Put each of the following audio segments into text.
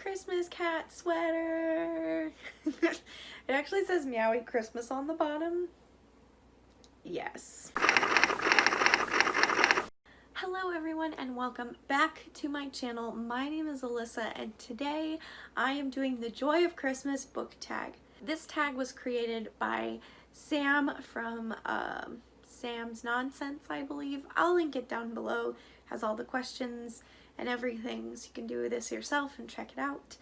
Christmas cat sweater. It actually says Meowie Christmas on the bottom. Yes. Hello everyone and welcome back to my channel. My name is Alyssa and today I am doing the Joy of Christmas book tag. This tag was created by Sam from Sam's Nonsense, I believe. I'll link it down below. It has all the questions and everything, so you can do this yourself and check it out.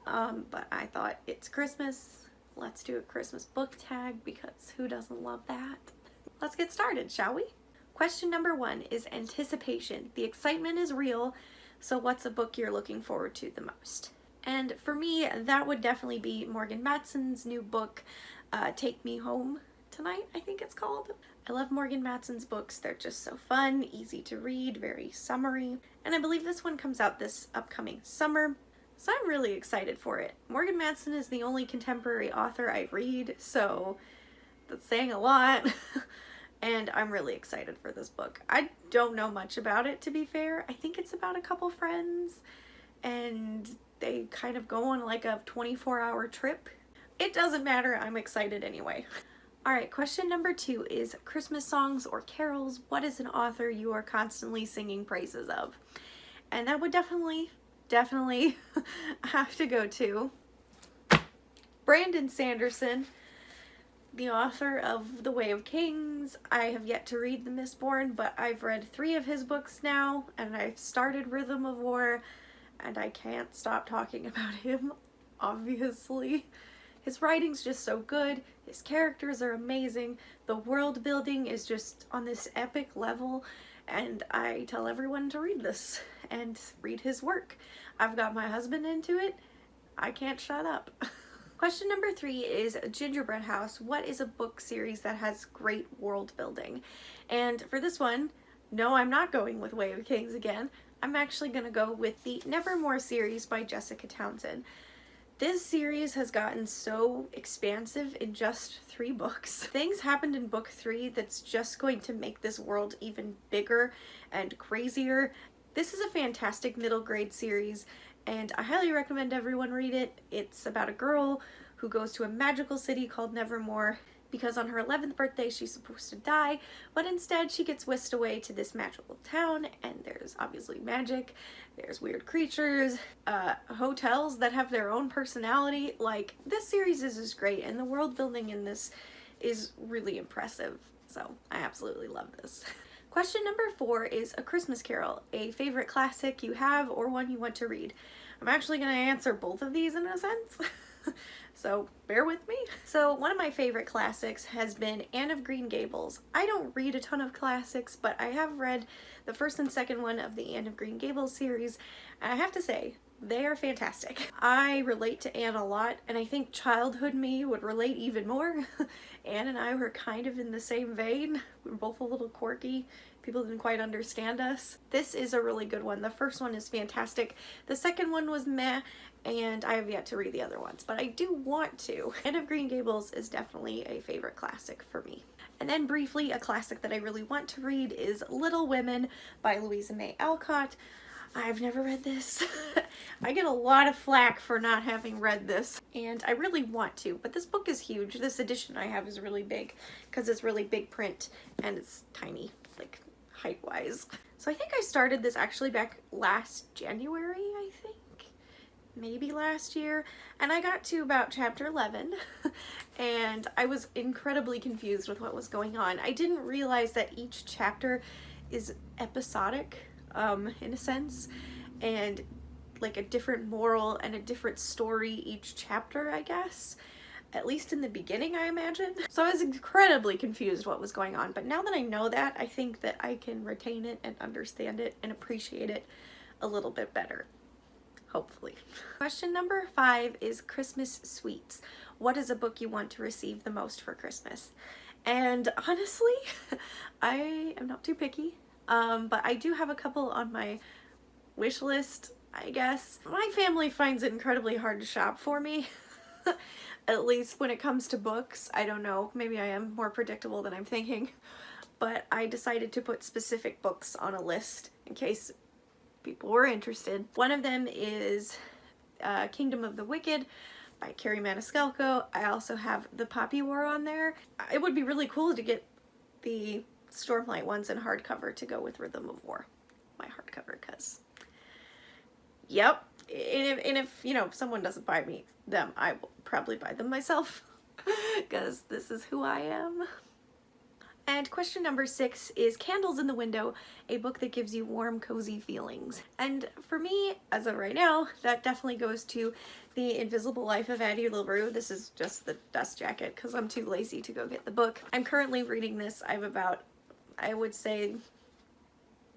But I thought it's Christmas. Let's do a Christmas book tag because who doesn't love that? Let's get started, shall we? Question number 1 is anticipation. The excitement is real, so what's a book you're looking forward to the most? And for me, that would definitely be Morgan Matson's new book, Take Me Home Tonight, I think it's called. I love Morgan Matson's books. They're just so fun, easy to read, very summery. And I believe this one comes out this upcoming summer, so I'm really excited for it. Morgan Matson is the only contemporary author I read, so that's saying a lot. And I'm really excited for this book. I don't know much about it, to be fair. I think it's about a couple friends and they kind of go on like a 24-hour trip. It doesn't matter, I'm excited anyway. Alright, question number 2 is Christmas songs or carols. What is an author you are constantly singing praises of? And that would definitely have to go to Brandon Sanderson, the author of The Way of Kings. I have yet to read The Mistborn, but I've read 3 of his books now, and I've started Rhythm of War, and I can't stop talking about him, obviously. His writing's just so good, his characters are amazing, the world building is just on this epic level, and I tell everyone to read this and read his work. I've got my husband into it, I can't shut up. Question number 3 is Gingerbread House. What is a book series that has great world building? And for this one, no, I'm not going with Way of Kings again. I'm actually going to go with the Nevermoor series by Jessica Townsend. This series has gotten so expansive in just 3 books. Things happened in book 3 that's just going to make this world even bigger and crazier. This is a fantastic middle grade series, and I highly recommend everyone read it. It's about a girl who goes to a magical city called Nevermoor because on her 11th birthday she's supposed to die, but instead she gets whisked away to this magical town, and there's obviously magic, there's weird creatures, hotels that have their own personality. Like, this series is just great, and the world building in this is really impressive, so I absolutely love this. Question number 4 is a Christmas carol, a favorite classic you have or one you want to read. I'm actually going to answer both of these in a sense, so bear with me. So one of my favorite classics has been Anne of Green Gables. I don't read a ton of classics, but I have read the first and second one of the Anne of Green Gables series, and I have to say, they are fantastic. I relate to Anne a lot, and I think childhood me would relate even more. Anne and I were kind of in the same vein. We were both a little quirky. People didn't quite understand us. This is a really good one. The first one is fantastic. The second one was meh, and I have yet to read the other ones, but I do want to. Anne of Green Gables is definitely a favorite classic for me. And then briefly, a classic that I really want to read is Little Women by Louisa May Alcott. I've never read this. I get a lot of flack for not having read this, and I really want to, but this book is huge. This edition I have is really big because it's really big print and it's tiny, like height-wise. So I think I started this actually back last January, I think. Maybe last year, and I got to about chapter 11 and I was incredibly confused with what was going on. I didn't realize that each chapter is episodic in a sense, and like a different moral and a different story each chapter, I guess. At least in the beginning, I imagine. So I was incredibly confused what was going on, but now that I know that, I think that I can retain it and understand it and appreciate it a little bit better. Hopefully. Question number 5 is Christmas sweets. What is a book you want to receive the most for Christmas? And honestly, I am not too picky, but I do have a couple on my wish list, I guess. My family finds it incredibly hard to shop for me, at least when it comes to books. I don't know, maybe I am more predictable than I'm thinking, but I decided to put specific books on a list in case people were interested. One of them is Kingdom of the Wicked by Keri Maniscalco. I also have The Poppy War on there. It would be really cool to get the Stormlight ones in hardcover to go with Rhythm of War, my hardcover, because, yep. And if, you know, if someone doesn't buy me them, I will probably buy them myself, because this is who I am. And question number 6 is Candles in the Window, a book that gives you warm, cozy feelings. And for me, as of right now, that definitely goes to The Invisible Life of Addie LaRue. This is just the dust jacket because I'm too lazy to go get the book. I'm currently reading this. I have about, I would say,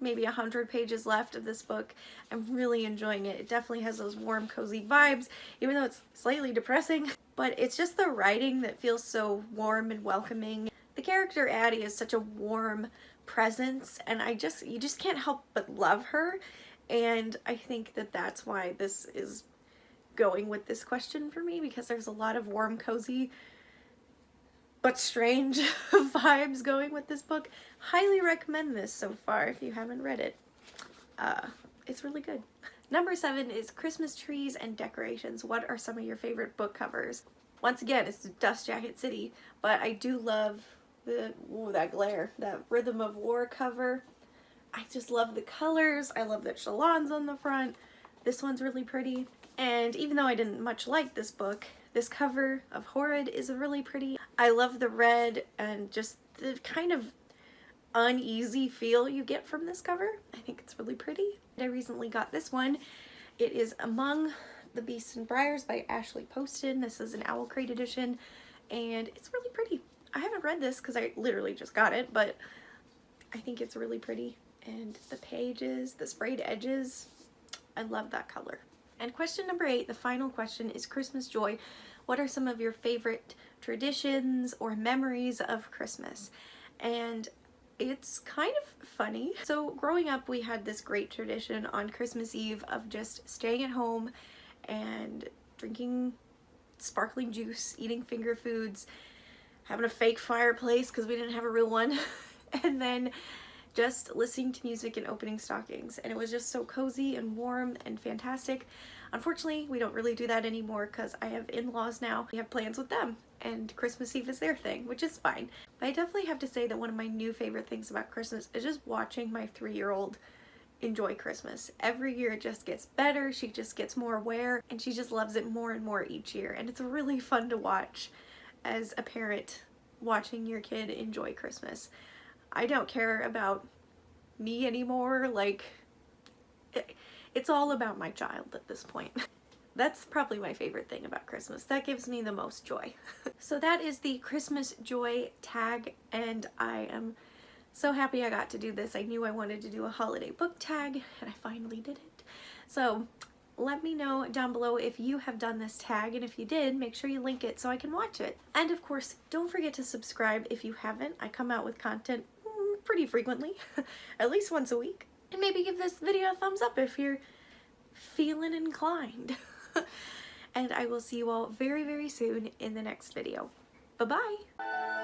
maybe 100 pages left of this book. I'm really enjoying it. It definitely has those warm, cozy vibes, even though it's slightly depressing. But it's just the writing that feels so warm and welcoming. The character Addie is such a warm presence, and you just can't help but love her. And I think that that's why this is going with this question for me, because there's a lot of warm, cozy, but strange vibes going with this book. Highly recommend this so far if you haven't read it. It's really good. Number 7 is Christmas Trees and Decorations. What are some of your favorite book covers? Once again, it's Dust Jacket City, but I do love that glare, that Rhythm of War cover. I just love the colors. I love that Shalon's on the front. This one's really pretty. And even though I didn't much like this book, this cover of Horrid is really pretty. I love the red and just the kind of uneasy feel you get from this cover. I think it's really pretty. I recently got this one. It is Among the Beasts and Briars by Ashley Poston. This is an Owl Crate edition, and it's really pretty. I haven't read this because I literally just got it, but I think it's really pretty. And the pages, the sprayed edges, I love that color. And question number 8, the final question, is Christmas joy. What are some of your favorite traditions or memories of Christmas? And it's kind of funny. So growing up, we had this great tradition on Christmas Eve of just staying at home and drinking sparkling juice, eating finger foods, having a fake fireplace because we didn't have a real one, and then just listening to music and opening stockings. And it was just so cozy and warm and fantastic. Unfortunately, we don't really do that anymore because I have in-laws now. We have plans with them, and Christmas Eve is their thing, which is fine. But I definitely have to say that one of my new favorite things about Christmas is just watching my 3-year-old enjoy Christmas. Every year it just gets better. She just gets more aware, and she just loves it more and more each year. And it's really fun to watch as a parent, watching your kid enjoy Christmas. I don't care about me anymore. Like, it's all about my child at this point. That's probably my favorite thing about Christmas. That gives me the most joy. So that is the Christmas joy tag, and I am so happy I got to do this. I knew I wanted to do a holiday book tag, and I finally did it. So let me know down below if you have done this tag, and if you did, make sure you link it so I can watch it. And of course, don't forget to subscribe if you haven't. I come out with content pretty frequently, at least once a week. And maybe give this video a thumbs up if you're feeling inclined. And I will see you all very, very soon in the next video. Bye-bye!